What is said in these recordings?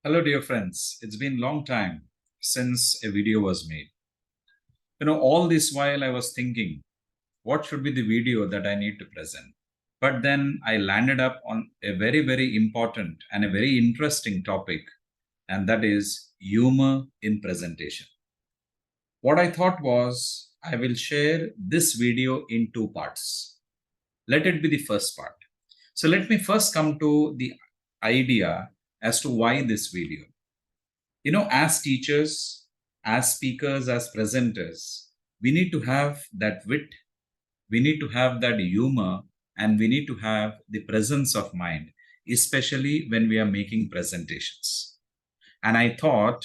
Hello, dear friends. It's been a long time since a video was made. All this while I was thinking, what should be the video that I need to present? But then I landed up on a very, very important and a very interesting topic, and that is humor in presentation. What I thought was I will share this video in two parts. Let it be the first part. So let me first come to the idea as to why this video. As teachers, as speakers, as presenters, we need to have that wit, we need to have that humor, and we need to have the presence of mind, especially when we are making presentations. And I thought,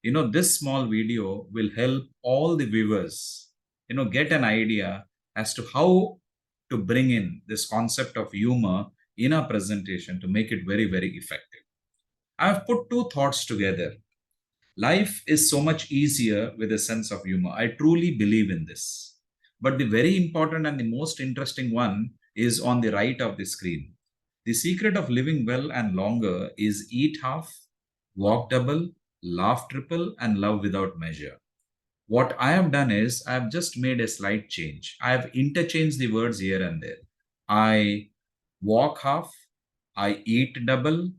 this small video will help all the viewers, get an idea as to how to bring in this concept of humor in our presentation to make it very, very effective. I've put two thoughts together. Life is so much easier with a sense of humor. I truly believe in this. But the very important and the most interesting one is on the right of the screen. The secret of living well and longer is eat half, walk double, laugh triple, and love without measure. What I have done is I have just made a slight change. I have interchanged the words here and there. I walk half, I eat double,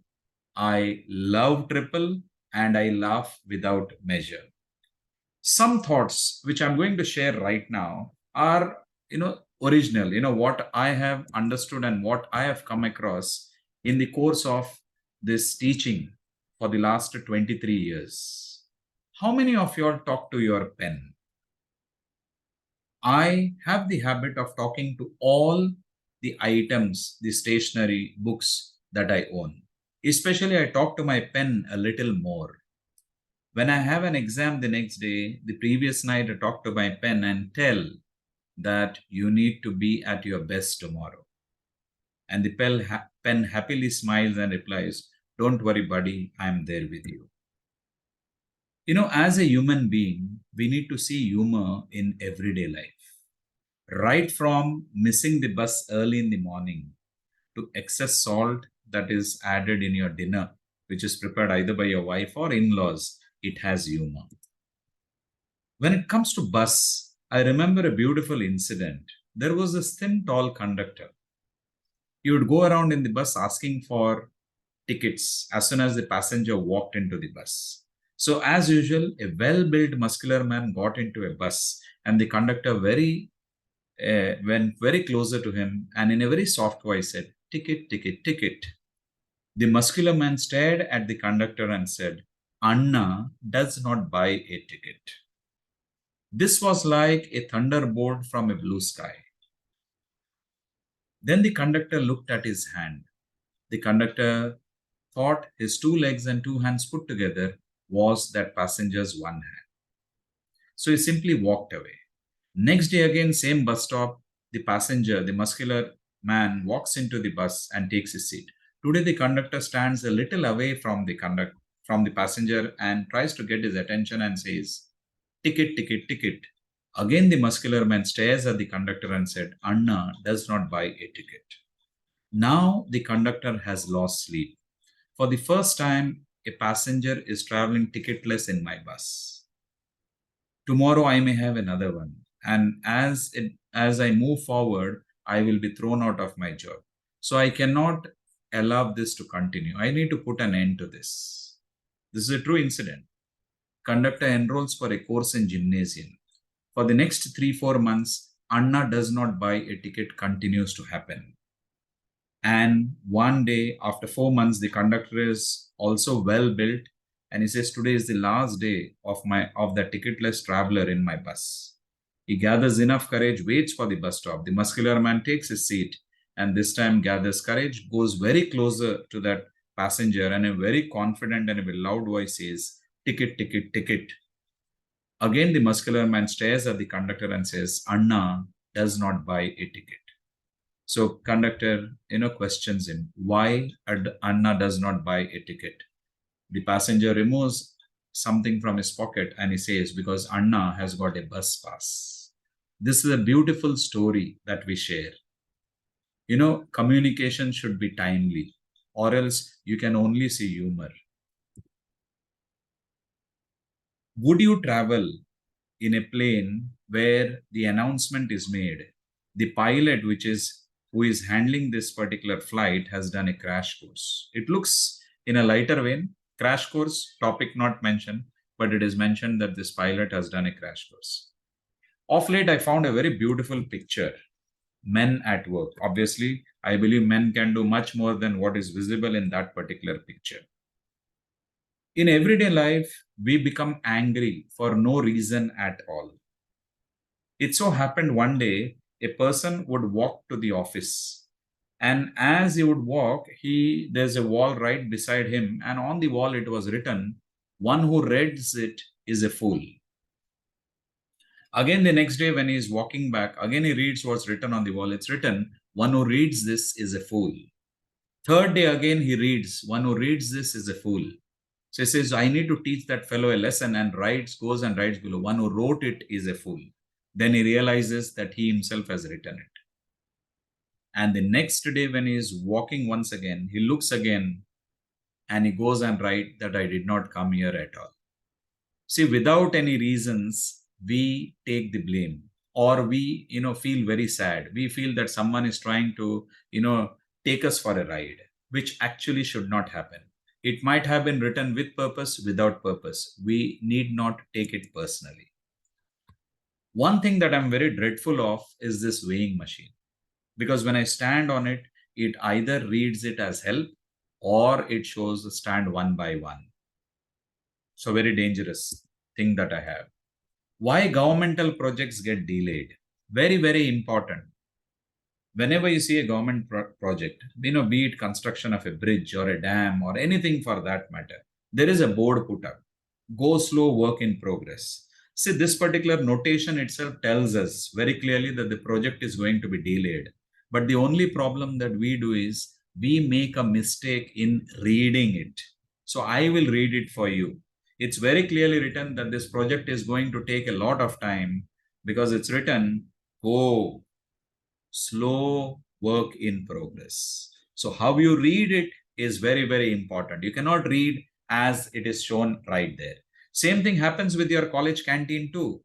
I love triple, and I laugh without measure. Some thoughts which I'm going to share right now are, original, what I have understood and what I have come across in the course of this teaching for the last 23 years. How many of you all talk to your pen? I have the habit of talking to all the items, the stationery, books that I own. Especially, I talk to my pen a little more. When I have an exam the next day, the previous night I talk to my pen and tell that you need to be at your best tomorrow. And the pen happily smiles and replies, "Don't worry, buddy, I'm there with you." As a human being, we need to see humor in everyday life. Right from missing the bus early in the morning to excess salt that is added in your dinner, which is prepared either by your wife or in laws, it has humor. When it comes to bus, I remember a beautiful incident. There was this thin, tall conductor. He would go around in the bus asking for tickets as soon as the passenger walked into the bus. So, as usual, a well built, muscular man got into a bus, and the conductor went very closer to him and in a very soft voice said, "Ticket, ticket, ticket." The muscular man stared at the conductor and said, "Anna does not buy a ticket." This was like a thunderbolt from a blue sky. Then the conductor looked at his hand. The conductor thought his two legs and two hands put together was that passenger's one hand. So he simply walked away. Next day, again, same bus stop, the passenger, the muscular man, walks into the bus and takes his seat. Today, the conductor stands a little away from the passenger and tries to get his attention and says, "Ticket, ticket, ticket." Again, the muscular man stares at the conductor and said, "Anna does not buy a ticket." Now, the conductor has lost sleep. For the first time, a passenger is traveling ticketless in my bus. Tomorrow, I may have another one. And as I move forward, I will be thrown out of my job. So I cannot allow this to continue. I need to put an end to this. This is a true incident. Conductor enrolls for a course in gymnasium. For the next 3-4 months, Anna does not buy a ticket continues to happen. And one day, after 4 months, the conductor is also well built, and he says, "Today is the last day of the ticketless traveler in my bus." He gathers enough courage, waits for the bus stop. The muscular man takes his seat, and this time gathers courage, goes very closer to that passenger, and a very confident and a very loud voice says, "Ticket, ticket, ticket." Again, the muscular man stares at the conductor and says, "Anna does not buy a ticket." So conductor, questions him, why Anna does not buy a ticket. The passenger removes something from his pocket and he says, "Because Anna has got a bus pass." This is a beautiful story that we share. Communication should be timely, or else you can only see humor. Would you travel in a plane where the announcement is made? The pilot, which is who is handling this particular flight, has done a crash course. It looks in a lighter vein, crash course, topic not mentioned, but it is mentioned that this pilot has done a crash course. Of late, I found a very beautiful picture. Men at work. Obviously, I believe men can do much more than what is visible in that particular picture. In everyday life, we become angry for no reason at all. It so happened one day, a person would walk to the office. And as he would walk, there's a wall right beside him, and on the wall it was written, "One who reads it is a fool." Again, the next day when he is walking back, again he reads what's written on the wall. It's written, "One who reads this is a fool." Third day again he reads, "One who reads this is a fool." So he says, "I need to teach that fellow a lesson," and goes and writes below, "One who wrote it is a fool." Then he realizes that he himself has written it. And the next day when he is walking once again, he looks again and he goes and writes that I did not come here at all. See, without any reasons, we take the blame, or we, feel very sad. We feel that someone is trying to, take us for a ride, which actually should not happen. It might have been written with purpose, without purpose. We need not take it personally. One thing that I'm very dreadful of is this weighing machine, because when I stand on it, it either reads it as help or it shows the stand one by one. So, very dangerous thing that I have. Why governmental projects get delayed? Very, very important. Whenever you see a government project, be it construction of a bridge or a dam or anything for that matter, there is a board put up: go slow, work in progress. See, this particular notation itself tells us very clearly that the project is going to be delayed. But the only problem that we do is we make a mistake in reading it. So I will read it for you. It's very clearly written that this project is going to take a lot of time, because it's written, go slow, work in progress. So how you read it is very, very important. You cannot read as it is shown right there. Same thing happens with your college canteen too.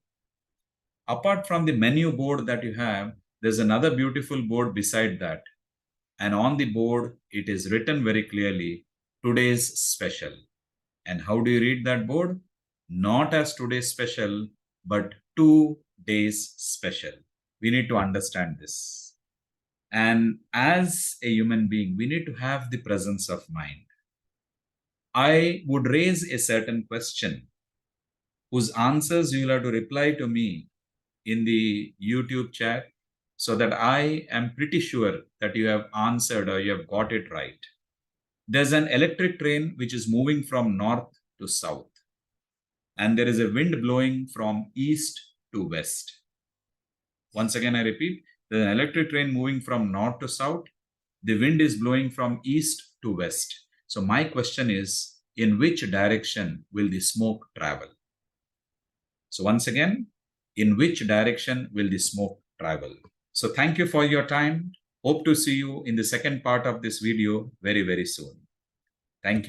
Apart from the menu board that you have, there's another beautiful board beside that. And on the board, it is written very clearly, today's special. And how do you read that board? Not as today's special, but 2 days special. We need to understand this. And as a human being, we need to have the presence of mind. I would raise a certain question whose answers you will have to reply to me in the YouTube chat, so that I am pretty sure that you have answered or you have got it right. There's an electric train which is moving from north to south, and there is a wind blowing from east to west. Once again, I repeat, there's an electric train moving from north to south. The wind is blowing from east to west. So my question is, in which direction will the smoke travel? So once again, in which direction will the smoke travel? So thank you for your time. Hope to see you in the second part of this video very, very soon. Thank you.